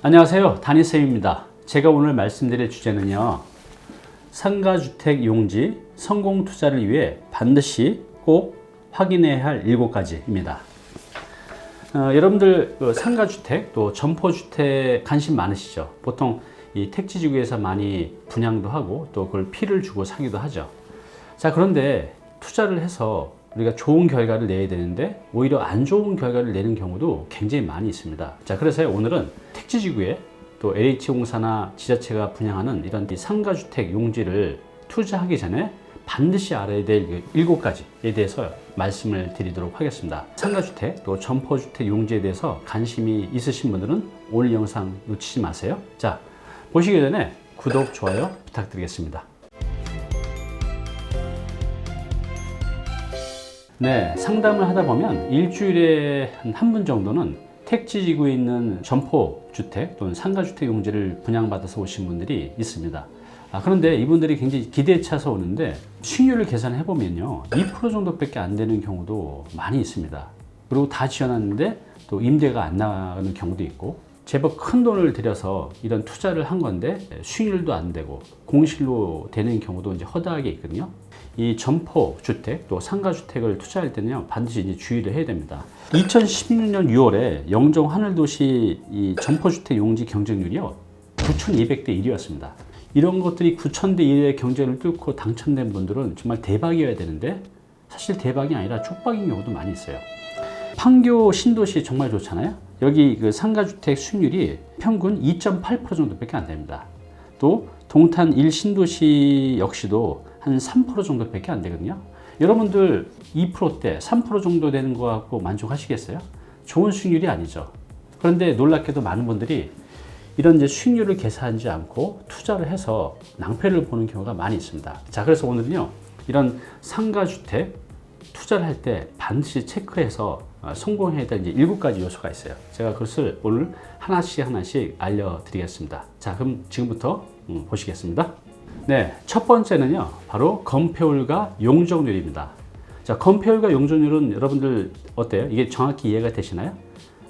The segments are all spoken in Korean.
안녕하세요, 담임쌤입니다. 제가 오늘 말씀드릴 주제는요, 상가주택 용지 성공 투자를 위해 반드시 꼭 확인해야 할 7가지입니다. 여러분들 상가주택 또 점포주택 관심 많으시죠? 보통 이 택지지구에서 많이 분양도 하고 또 그걸 피를 주고 사기도 하죠. 자, 그런데 투자를 해서 우리가 좋은 결과를 내야 되는데 오히려 안 좋은 결과를 내는 경우도 굉장히 많이 있습니다. 자, 그래서 오늘은 택지지구에 또 LH공사나 지자체가 분양하는 이런 상가주택 용지를 투자하기 전에 반드시 알아야 될 7가지에 대해서 말씀을 드리도록 하겠습니다. 상가주택 또 점포주택 용지에 대해서 관심이 있으신 분들은 오늘 영상 놓치지 마세요. 자, 보시기 전에 구독, 좋아요 부탁드리겠습니다. 네, 상담을 하다 보면 일주일에 한 분 정도는 택지지구에 있는 점포주택 또는 상가주택 용지를 분양받아서 오신 분들이 있습니다. 그런데 이분들이 굉장히 기대에 차서 오는데 수익률을 계산해 보면요, 2% 정도밖에 안 되는 경우도 많이 있습니다. 그리고 다 지어놨는데 또 임대가 안 나가는 경우도 있고, 제법 큰 돈을 들여서 이런 투자를 한 건데 수익률도 안 되고 공실로 되는 경우도 이제 허다하게 있거든요. 이 점포주택 또 상가주택을 투자할 때는요, 반드시 이제 주의를 해야 됩니다. 2016년 6월에 영종 하늘도시 이 점포주택 용지 경쟁률이요, 9,200대 1이었습니다. 이런 것들이 9,000대 1의 경쟁을 뚫고 당첨된 분들은 정말 대박이어야 되는데 사실 대박이 아니라 쪽박인 경우도 많이 있어요. 판교 신도시 정말 좋잖아요. 여기 그 상가주택 수익률이 평균 2.8% 정도밖에 안 됩니다. 또 동탄 1신도시 역시도 한 3% 정도밖에 안 되거든요. 여러분들 2%대, 3% 정도 되는 거 갖고 만족하시겠어요? 좋은 수익률이 아니죠. 그런데 놀랍게도 많은 분들이 이런 이제 수익률을 계산하지 않고 투자를 해서 낭패를 보는 경우가 많이 있습니다. 자, 그래서 오늘은요, 이런 상가주택 투자를 할 때 반드시 체크해서 성공해야 될 이제 7가지 요소가 있어요. 제가 그것을 오늘 하나씩 알려드리겠습니다. 자, 그럼 지금부터 보시겠습니다. 네, 첫 번째는요, 바로 건폐율과 용적률입니다. 자, 건폐율과 용적률은 여러분들 어때요? 이게 정확히 이해가 되시나요?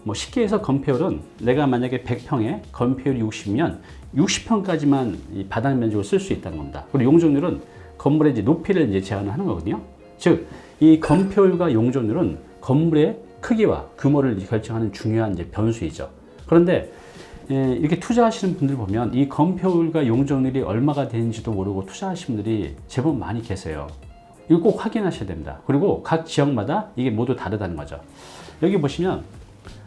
뭐 쉽게 해서 건폐율은 내가 만약에 100평에 건폐율이 60이면 60평까지만 이 바닥 면적을 쓸 수 있다는 겁니다. 그리고 용적률은 건물의 이제 높이를 이제 제한을 하는 거거든요. 즉, 이 건폐율과 용적률은 건물의 크기와 규모를 결정하는 중요한 이제 변수이죠. 그런데 이렇게 투자하시는 분들 보면 이 건폐율과 용적률이 얼마가 되는지도 모르고 투자하시는 분들이 제법 많이 계세요. 이거 꼭 확인하셔야 됩니다. 그리고 각 지역마다 이게 모두 다르다는 거죠. 여기 보시면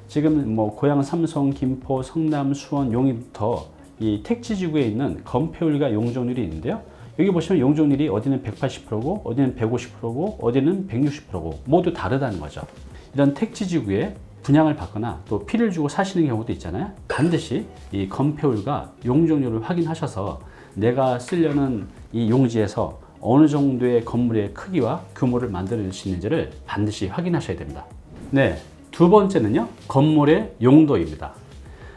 지금 뭐 고양, 삼성, 김포, 성남, 수원, 용인부터 이 택지지구에 있는 건폐율과 용적률이 있는데요. 여기 보시면 용적률이 어디는 180%고 어디는 150%고 어디는 160%고 모두 다르다는 거죠. 이런 택지지구에 분양을 받거나 또 피를 주고 사시는 경우도 있잖아요. 반드시 이 건폐율과 용적률을 확인하셔서 내가 쓰려는 이 용지에서 어느 정도의 건물의 크기와 규모를 만들어낼 수 있는지를 반드시 확인하셔야 됩니다. 네, 두 번째는요, 건물의 용도입니다.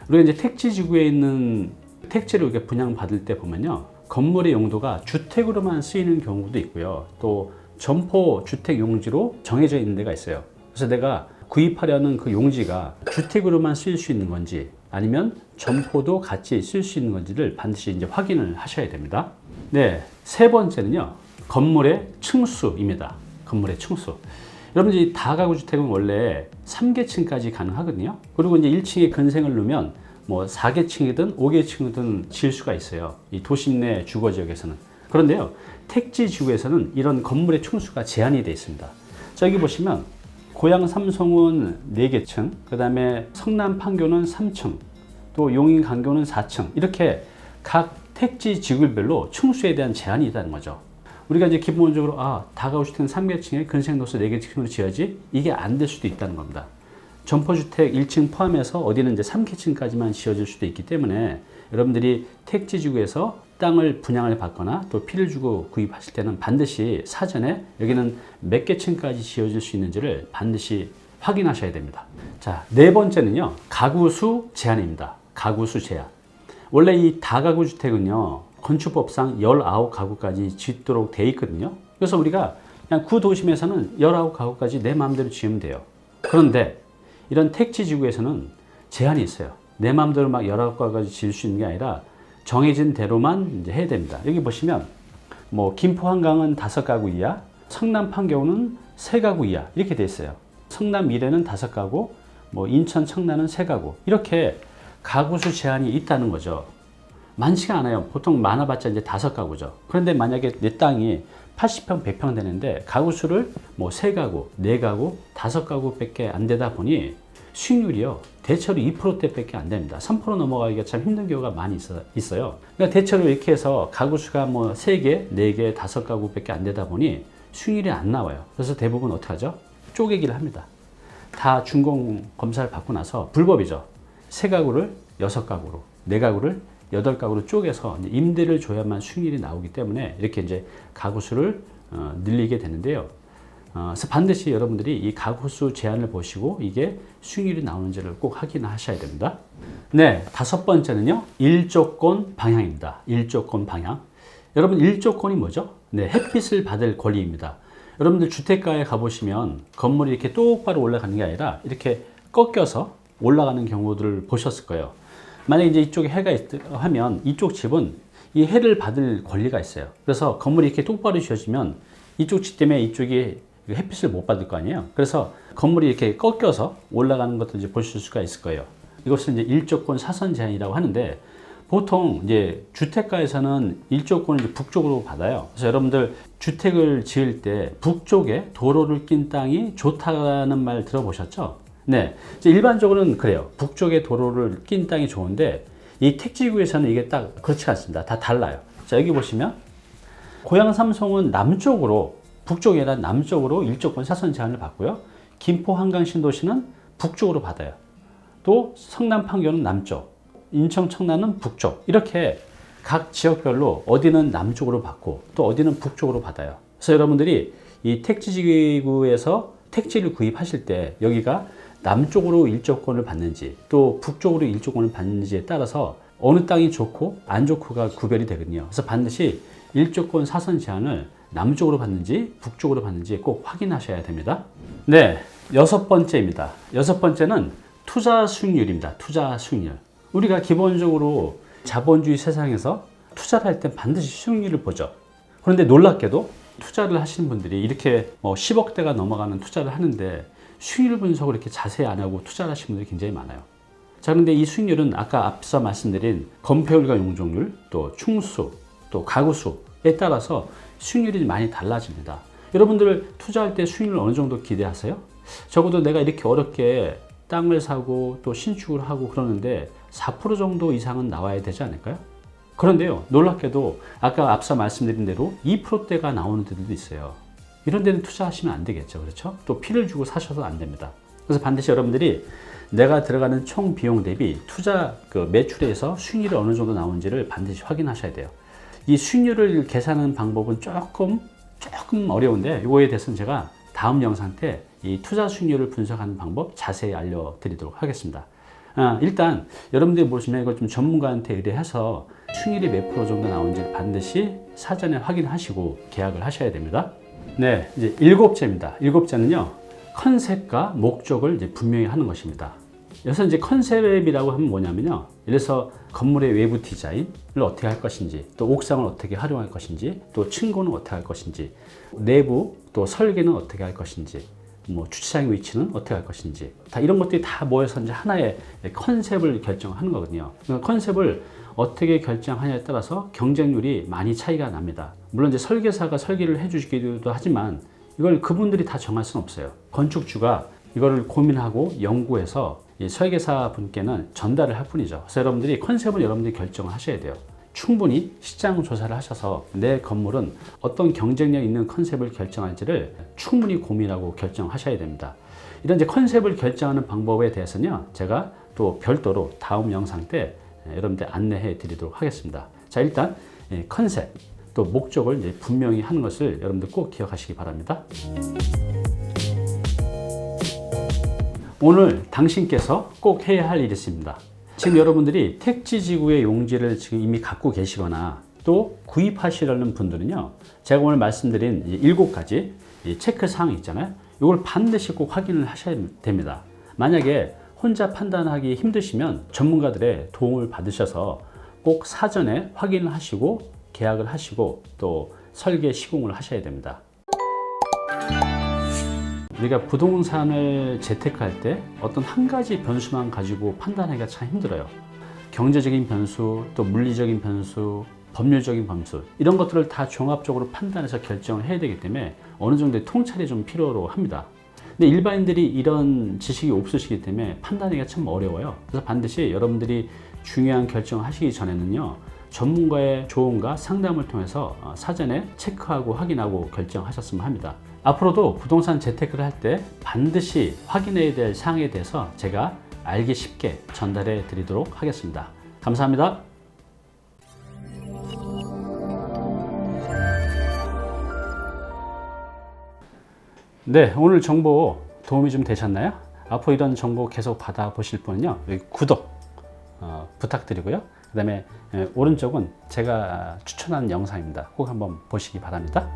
우리가 이제 택지지구에 있는 택지를 이렇게 분양받을 때 보면요, 건물의 용도가 주택으로만 쓰이는 경우도 있고요, 또 점포 주택 용지로 정해져 있는 데가 있어요. 그래서 내가 구입하려는 그 용지가 주택으로만 쓰일 수 있는 건지 아니면 점포도 같이 쓸 수 있는 건지를 반드시 이제 확인을 하셔야 됩니다. 네, 세 번째는요, 건물의 층수입니다. 건물의 층수. 여러분, 이 다가구 주택은 원래 3계층까지 가능하거든요. 그리고 이제 1층에 근생을 넣으면 뭐 4계층이든 5계층이든 지을 수가 있어요. 이 도심 내 주거 지역에서는. 그런데요, 택지 지구에서는 이런 건물의 층수가 제한이 되어 있습니다. 자, 여기 보시면 고양 삼성은 4계층, 그 다음에 성남 판교는 3층, 또 용인 강교는 4층, 이렇게 각 택지 지구별로 층수에 대한 제한이 있다는 거죠. 우리가 이제 기본적으로 다가구 주택은 3계층에 근생 넣어서 4계층으로 지어야지, 이게 안 될 수도 있다는 겁니다. 점포주택 1층 포함해서 어디는 이제 3계층까지만 지어질 수도 있기 때문에 여러분들이 택지지구에서 땅을 분양을 받거나 또 피를 주고 구입하실 때는 반드시 사전에 여기는 몇 계층까지 지어질 수 있는지를 반드시 확인하셔야 됩니다. 자, 네 번째는요, 가구수 제한입니다. 가구수 제한. 원래 이 다가구 주택은요, 건축법상 19가구까지 짓도록 돼 있거든요. 그래서 우리가 그냥 구도심에서는 19가구까지 내 마음대로 지으면 돼요. 그런데 이런 택지지구에서는 제한이 있어요. 내 마음대로 막 여러 가지 지을 수 있는 게 아니라 정해진 대로만 이제 해야 됩니다. 여기 보시면 뭐 김포 한강은 5가구 이하, 성남 판교는 3가구 이하 이렇게 돼 있어요. 성남 미래는 5가구, 뭐 인천 청라는 3가구 이렇게 가구수 제한이 있다는 거죠. 많지가 않아요. 보통 많아봤자 이제 5가구죠. 그런데 만약에 내 땅이 80평, 100평 되는데 가구수를 뭐 3가구, 4가구, 5가구밖에 안 되다 보니 수익률이요. 대체로 2%대밖에 안 됩니다. 3% 넘어가기가 참 힘든 경우가 많이 있어요. 그러니까 대체로 이렇게 해서 가구수가 뭐 3개, 4개, 5가구밖에 안 되다 보니 수익률이 안 나와요. 그래서 대부분 어떻게 하죠? 쪼개기를 합니다. 다 준공 검사를 받고 나서 불법이죠. 3가구를 6가구로, 4가구를 8가구로 쪼개서 임대를 줘야만 수익률이 나오기 때문에 이렇게 이제 가구수를 늘리게 되는데요. 그래서 반드시 여러분들이 이 가구수 제한을 보시고 이게 수익률이 나오는지를 꼭 확인하셔야 됩니다. 네, 5번째는요. 일조권 방향입니다. 일조권 방향. 여러분 일조권이 뭐죠? 네, 햇빛을 받을 권리입니다. 여러분들 주택가에 가보시면 건물이 이렇게 똑바로 올라가는 게 아니라 이렇게 꺾여서 올라가는 경우들을 보셨을 거예요. 만약에 이제 이쪽에 해가 하면 이쪽 집은 이 해를 받을 권리가 있어요. 그래서 건물이 이렇게 똑바로 지어지면 이쪽 집 때문에 이쪽이 햇빛을 못 받을 거 아니에요. 그래서 건물이 이렇게 꺾여서 올라가는 것도 이제 보실 수가 있을 거예요. 이것을 이제 일조권 사선 제한이라고 하는데 보통 이제 주택가에서는 일조권을 이제 북쪽으로 받아요. 그래서 여러분들 주택을 지을 때 북쪽에 도로를 낀 땅이 좋다는 말 들어보셨죠? 네. 이제 일반적으로는 그래요. 북쪽에 도로를 낀 땅이 좋은데 이 택지구에서는 이게 딱 그렇지 않습니다. 다 달라요. 자, 여기 보시면 고양 삼성은 남쪽으로 북쪽이 아니라 남쪽으로 일조권 사선 제한을 받고요. 김포 한강 신도시는 북쪽으로 받아요. 또 성남 판교는 남쪽, 인천 청라는 북쪽 이렇게 각 지역별로 어디는 남쪽으로 받고 또 어디는 북쪽으로 받아요. 그래서 여러분들이 이 택지지구에서 택지를 구입하실 때 여기가 남쪽으로 일조권을 받는지 또 북쪽으로 일조권을 받는지에 따라서 어느 땅이 좋고 안 좋고가 구별이 되거든요. 그래서 반드시 일조권 사선 제한을 남쪽으로 받는지 북쪽으로 받는지 꼭 확인하셔야 됩니다. 네, 6번째입니다. 6번째는 투자 수익률입니다. 투자 수익률. 우리가 기본적으로 자본주의 세상에서 투자를 할 때 반드시 수익률을 보죠. 그런데 놀랍게도 투자를 하시는 분들이 이렇게 뭐 10억대가 넘어가는 투자를 하는데 수익률 분석을 이렇게 자세히 안 하고 투자를 하시는 분들이 굉장히 많아요. 자, 그런데 이 수익률은 아까 앞서 말씀드린 건폐율과 용적률, 또 충수, 또 가구수에 따라서 수익률이 많이 달라집니다. 여러분들 투자할 때 수익률 어느 정도 기대하세요? 적어도 내가 이렇게 어렵게 땅을 사고 또 신축을 하고 그러는데 4% 정도 이상은 나와야 되지 않을까요? 그런데요, 놀랍게도 아까 앞서 말씀드린 대로 2%대가 나오는 데들도 있어요. 이런 데는 투자하시면 안 되겠죠. 그렇죠? 또 피를 주고 사셔도 안 됩니다. 그래서 반드시 여러분들이 내가 들어가는 총 비용 대비 투자 매출에서 수익률이 어느 정도 나오는지를 반드시 확인하셔야 돼요. 이 수익률을 계산하는 방법은 조금 어려운데 이거에 대해서는 제가 다음 영상 때 이 투자 수익률을 분석하는 방법 자세히 알려드리도록 하겠습니다. 일단 여러분들이 보시면 이거 좀 전문가한테 의뢰해서 수익률이 몇 프로 정도 나오는지 반드시 사전에 확인하시고 계약을 하셔야 됩니다. 네, 이제 7째입니다. 7째는요, 컨셉과 목적을 이제 분명히 하는 것입니다. 여기서 이제 컨셉이라고 하면 뭐냐면요, 예를 들어서 건물의 외부 디자인을 어떻게 할 것인지, 또 옥상을 어떻게 활용할 것인지, 또 층고는 어떻게 할 것인지, 내부 또 설계는 어떻게 할 것인지, 뭐 주차장 위치는 어떻게 할 것인지, 다 이런 것들이 다 모여서 이제 하나의 컨셉을 결정하는 거거든요. 그러니까 컨셉을 어떻게 결정하냐에 따라서 경쟁률이 많이 차이가 납니다. 물론 이제 설계사가 설계를 해주시기도 하지만 이걸 그분들이 다 정할 수는 없어요. 건축주가 이거를 고민하고 연구해서 이 설계사 분께는 전달을 할 뿐이죠. 그래서 여러분들이 컨셉을 여러분들이 결정을 하셔야 돼요. 충분히 시장 조사를 하셔서 내 건물은 어떤 경쟁력 있는 컨셉을 결정할지를 충분히 고민하고 결정하셔야 됩니다. 이런 이제 컨셉을 결정하는 방법에 대해서는요, 제가 또 별도로 다음 영상 때 여러분들 안내해 드리도록 하겠습니다. 자, 일단 컨셉 또 목적을 이제 분명히 하는 것을 여러분들 꼭 기억하시기 바랍니다. 오늘 당신께서 꼭 해야 할 일이 있습니다. 지금 여러분들이 택지지구의 용지를 지금 이미 갖고 계시거나 또 구입하시려는 분들은요, 제가 오늘 말씀드린 7가지 체크사항이 있잖아요. 이걸 반드시 꼭 확인을 하셔야 됩니다. 만약에 혼자 판단하기 힘드시면 전문가들의 도움을 받으셔서 꼭 사전에 확인을 하시고 계약을 하시고 또 설계 시공을 하셔야 됩니다. 우리가 부동산을 재테크할 때 어떤 한 가지 변수만 가지고 판단하기가 참 힘들어요. 경제적인 변수, 또 물리적인 변수, 법률적인 변수 이런 것들을 다 종합적으로 판단해서 결정을 해야 되기 때문에 어느 정도의 통찰이 좀 필요로 합니다. 근데 일반인들이 이런 지식이 없으시기 때문에 판단하기가 참 어려워요. 그래서 반드시 여러분들이 중요한 결정을 하시기 전에는요, 전문가의 조언과 상담을 통해서 사전에 체크하고 확인하고 결정하셨으면 합니다. 앞으로도 부동산 재테크를 할 때 반드시 확인해야 될 사항에 대해서 제가 알기 쉽게 전달해 드리도록 하겠습니다. 감사합니다. 네, 오늘 정보 도움이 좀 되셨나요? 앞으로 이런 정보 계속 받아보실 분은요, 여기 구독 부탁드리고요. 그 다음에 오른쪽은 제가 추천한 영상입니다. 꼭 한번 보시기 바랍니다.